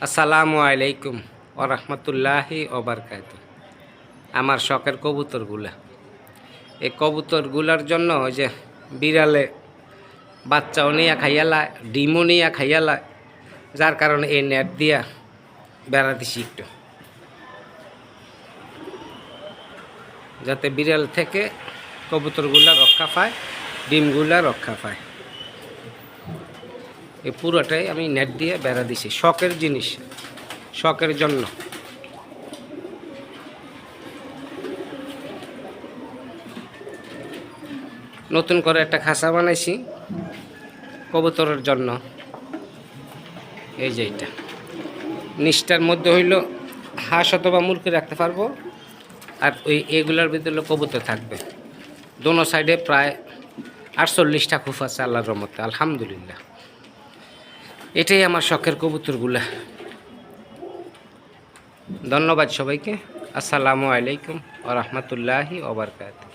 আসসালামু আলাইকুম ওরহমতুল্লাহি ওবারকাতুহু। আমার শখের কবুতরগুলা, এই কবুতরগুলার জন্য ওই যে বিড়ালে বাচ্চাও নিয়ে খাইয়ালায়, ডিমও নিয়ে খাইয়ালায়, যার কারণে এই নেট দিয়া বেড়া দিছি একটু, যাতে বিড়াল থেকে কবুতরগুলা রক্ষা পায়, ডিমগুলা রক্ষা পায়। এই পুরোটাই আমি নেট দিয়ে বেড়া দিছি, শখের জিনিস, শখের জন্য। নতুন করে একটা খাঁচা বানাইছি কবুতরের জন্য। এই যে এটা নিচটার মধ্যে হইল হাঁস অথবা মুরগি রাখতে পারবো, আর ওই এগুলোর ভিতরে কবুতর থাকবে। দোনো সাইডে প্রায় 48টা খুফ আছে আল্লাহর রহমতে, আলহামদুলিল্লাহ। এটাই আমার শখের কবুতরগুলা। ধন্যবাদ সবাইকে। আসসালামু আলাইকুম ওয়া রাহমাতুল্লাহি ওয়া বারাকাতুহু।